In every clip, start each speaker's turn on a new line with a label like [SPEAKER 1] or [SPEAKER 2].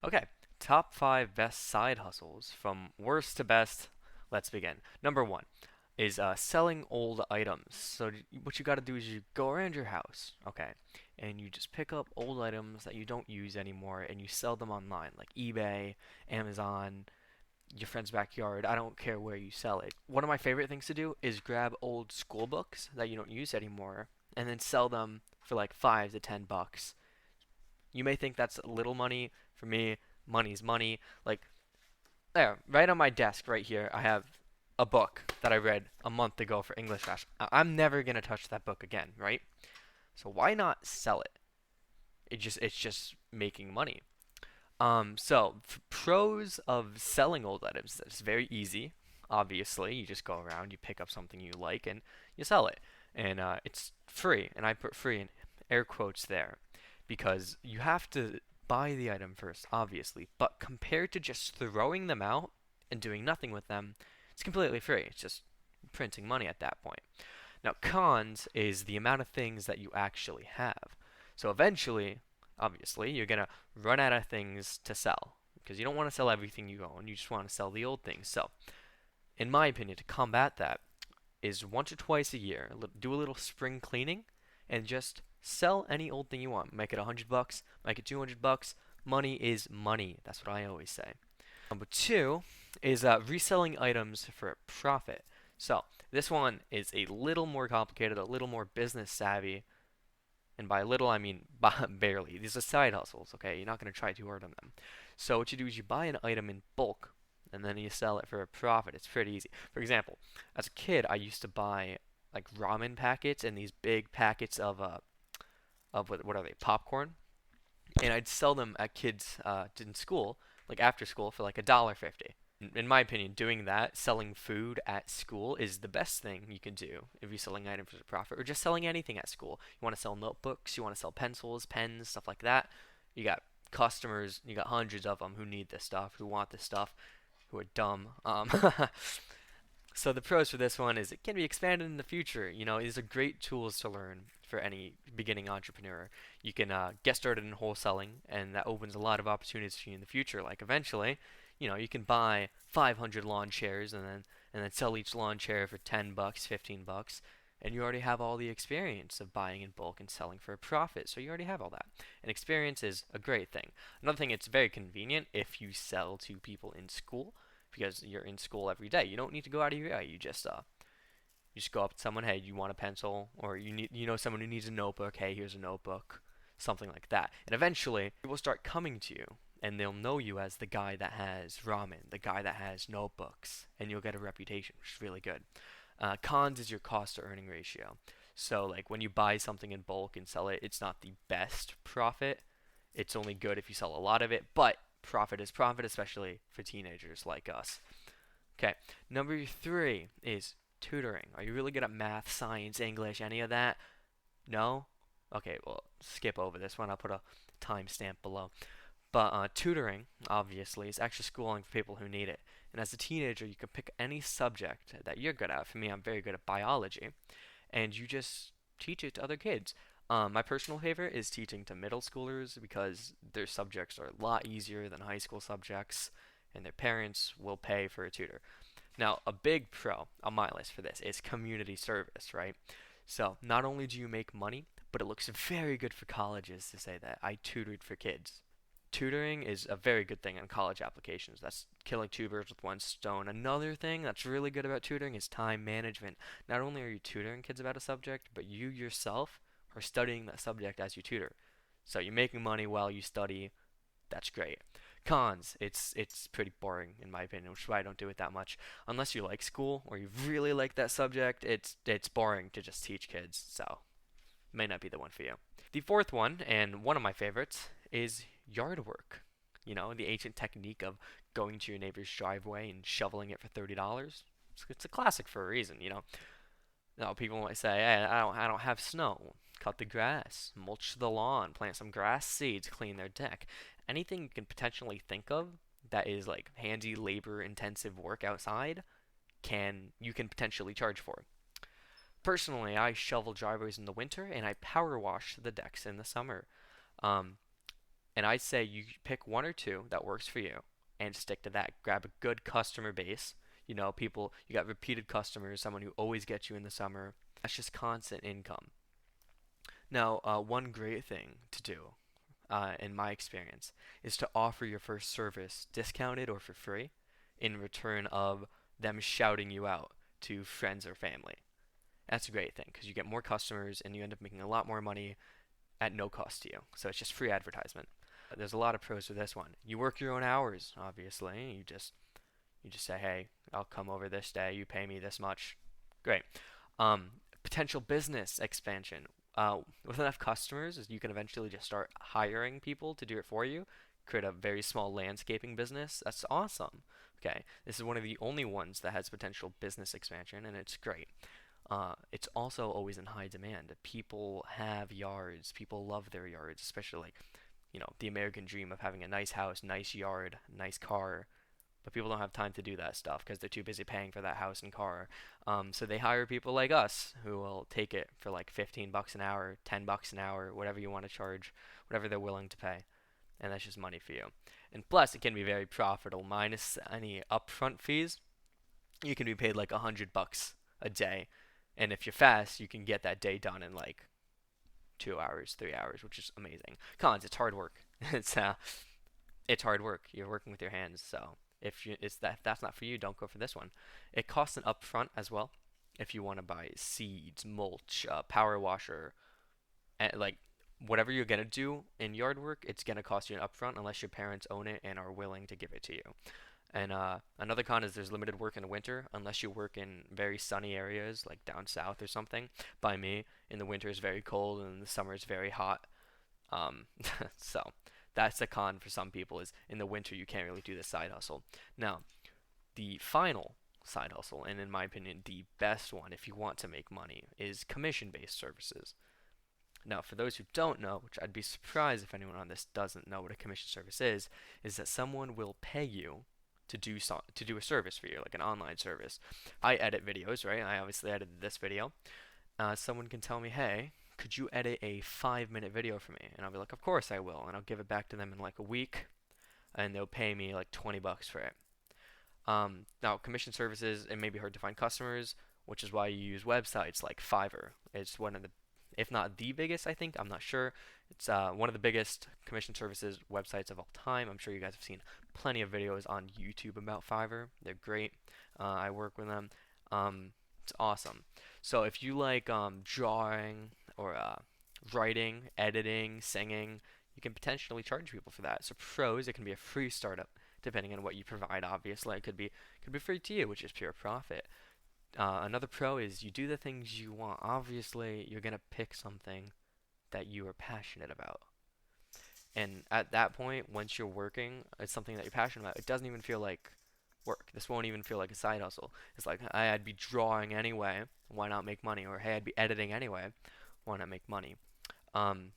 [SPEAKER 1] Okay, top five best side hustles from worst to best. Let's begin. Number one is selling old items. So what you got to do is you go around your house, okay, and you just pick up old items that you don't use anymore and you sell them online, like eBay, Amazon, your friend's backyard. I don't care where you sell it. One of my favorite things to do is grab old school books that you don't use anymore and then sell them for like 5 to 10 bucks. You may think that's little money. For me, money's money. Like, there, right on my desk right here, I have a book that I read a month ago for English class. I'm never gonna touch that book again, right? So why not sell it? It's just making money. So pros of selling old items. It's very easy. Obviously, you just go around, you pick up something you like, and you sell it, and it's free. And I put free in air quotes there because you have to buy the item first, obviously. But compared to just throwing them out and doing nothing with them, it's completely free. It's just printing money at that point. Now, cons is the amount of things that you actually have. So eventually, obviously, you're going to run out of things to sell because you don't want to sell everything you own. You just want to sell the old things. So, in my opinion, to combat that is once or twice a year, do a little spring cleaning and just sell any old thing you want. Make it 100 bucks, make it 200 bucks. Money is money. That's what I always say. Number two is reselling items for a profit. So this one is a little more complicated, a little more business savvy, and by little I mean barely. These are side hustles, okay? You're not going to try too hard on them. So what you do is you buy an item in bulk, and then you sell it for a profit. It's pretty easy. For example, as a kid, I used to buy like ramen packets and these big packets of what are they? Popcorn, and I'd sell them at kids in school, like after school, for like $1.50. In my opinion, doing that, selling food at school, is the best thing you can do if you're selling items for profit or just selling anything at school. You want to sell notebooks, you want to sell pencils, pens, stuff like that. You got customers, you got hundreds of them who need this stuff, who want this stuff, who are dumb. So the pros for this one is it can be expanded in the future. You know, these are great tools to learn for any beginning entrepreneur. You can get started in wholesaling, and that opens a lot of opportunities for you in the future. Like eventually, you can buy 500 lawn chairs and then sell each lawn chair for 10 bucks, 15 bucks, and you already have all the experience of buying in bulk and selling for a profit. So you already have all that. And experience is a great thing. Another thing, it's very convenient if you sell to people in school because you're in school every day. You don't need to go out of your way. You just go up to someone, hey, you want a pencil, or someone who needs a notebook, hey, here's a notebook, something like that. And eventually, people start coming to you, and they'll know you as the guy that has ramen, the guy that has notebooks, and you'll get a reputation, which is really good. Cons is your cost to earning ratio. So like when you buy something in bulk and sell it, it's not the best profit. It's only good if you sell a lot of it, but profit is profit, especially for teenagers like us. Okay, number three is tutoring. Are you really good at math, science, English, any of that? No? Okay, well, skip over this one. I'll put a timestamp below. But tutoring, obviously, is extra schooling for people who need it. And as a teenager, you can pick any subject that you're good at. For me, I'm very good at biology. And you just teach it to other kids. My personal favorite is teaching to middle schoolers because their subjects are a lot easier than high school subjects, and their parents will pay for a tutor. Now, a big pro on my list for this is community service, right? So, not only do you make money, but it looks very good for colleges to say that I tutored for kids. Tutoring is a very good thing on college applications. That's killing two birds with one stone. Another thing that's really good about tutoring is time management. Not only are you tutoring kids about a subject, but you yourself are studying that subject as you tutor. So you're making money while you study. That's great. Cons, it's pretty boring in my opinion, which is why I don't do it that much. Unless you like school or you really like that subject, it's boring to just teach kids. So may not be the one for you. The fourth one, and one of my favorites, is yard work. The ancient technique of going to your neighbor's driveway and shoveling it for $30. It's a classic for a reason. Now people might say, "Hey, I don't have snow." Cut the grass, mulch the lawn, plant some grass seeds, clean their deck. Anything you can potentially think of that is like handy, labor-intensive work outside, can you can potentially charge for. Personally, I shovel driveways in the winter and I power wash the decks in the summer. Um, And I'd say you pick one or two that works for you and stick to that. Grab a good customer base. You know, people, you got repeated customers, someone who always gets you in the summer. That's just constant income. Now, one great thing to do, in my experience, is to offer your first service discounted or for free in return of them shouting you out to friends or family. That's a great thing because you get more customers and you end up making a lot more money at no cost to you. So it's just free advertisement. There's a lot of pros to this one. You work your own hours, obviously. You just say, hey, I'll come over this day. You pay me this much. Great. Potential business expansion. With enough customers, you can eventually just start hiring people to do it for you. Create a very small landscaping business. That's awesome. Okay, this is one of the only ones that has potential business expansion, and it's great. It's also always in high demand. People have yards. People love their yards, especially like, the American dream of having a nice house, nice yard, nice car. But people don't have time to do that stuff because they're too busy paying for that house and car. So they hire people like us who will take it for like 15 bucks an hour, 10 bucks an hour, whatever you want to charge, whatever they're willing to pay. And that's just money for you. And plus, it can be very profitable. Minus any upfront fees, you can be paid like 100 bucks a day. And if you're fast, you can get that day done in like 2 hours, 3 hours, which is amazing. Cons, it's hard work. It's hard work. You're working with your hands, so if that's not for you, don't go for this one. It costs an upfront as well if you want to buy seeds, mulch, power washer, and like whatever you're gonna do in yard work, it's gonna cost you an upfront unless your parents own it and are willing to give it to you. And another con is there's limited work in the winter unless you work in very sunny areas like down south or something. By me, in the winter is very cold and in the summer is very hot. Um, so that's a con for some people is in the winter you can't really do the side hustle. Now, the final side hustle, and in my opinion the best one if you want to make money, is commission-based services. Now, for those who don't know, which I'd be surprised if anyone on this doesn't know what a commission service is that someone will pay you to do a service for you, like an online service. I edit videos, right? I obviously edited this video. Someone can tell me, hey, could you edit a 5-minute video for me? And I'll be like, of course I will. And I'll give it back to them in like a week, and they'll pay me like 20 bucks for it. Now, commission services, it may be hard to find customers, which is why you use websites like Fiverr. It's one of the, if not the biggest, I think, I'm not sure. It's one of the biggest commission services websites of all time. I'm sure you guys have seen plenty of videos on YouTube about Fiverr. They're great. I work with them. It's awesome. So if you like drawing or writing, editing, singing, you can potentially charge people for that. So pros, it can be a free startup depending on what you provide. Obviously, it could be free to you, which is pure profit. Another pro is you do the things you want. Obviously, you're gonna pick something that you are passionate about. And at that point, once you're working, it's something that you're passionate about. It doesn't even feel like work. This won't even feel like a side hustle. It's like, hey, I'd be drawing anyway. Why not make money? Or hey, I'd be editing anyway. Why not make money? Um,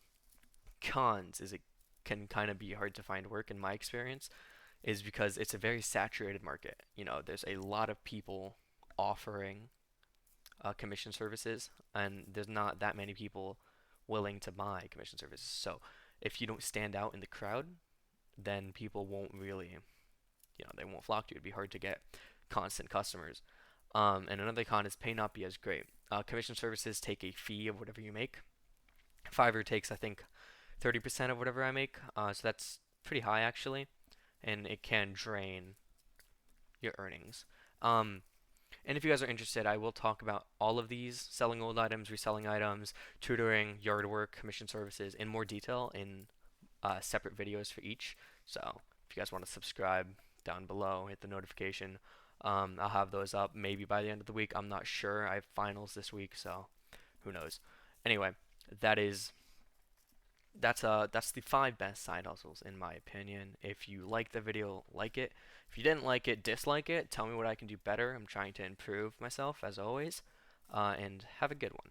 [SPEAKER 1] Cons is it can kind of be hard to find work in my experience, is because it's a very saturated market. There's a lot of people offering commission services, and there's not that many people willing to buy commission services. So if you don't stand out in the crowd, then people won't really, they won't flock to you. It'd be hard to get constant customers. And another con is pay not be as great. Commission services take a fee of whatever you make. Fiverr takes, I think, 30% of whatever I make. So that's pretty high actually, and it can drain your earnings. Um, and if you guys are interested, I will talk about all of these: selling old items, reselling items, tutoring, yard work, commission services in more detail in separate videos for each. So if you guys want to subscribe down below, hit the notification. I'll have those up maybe by the end of the week. I'm not sure. I have finals this week, so who knows. Anyway, that is that's the 5 best side hustles in my opinion. If you like the video, like it. If you didn't like it, dislike it. Tell me what I can do better. I'm trying to improve myself as always. And have a good one.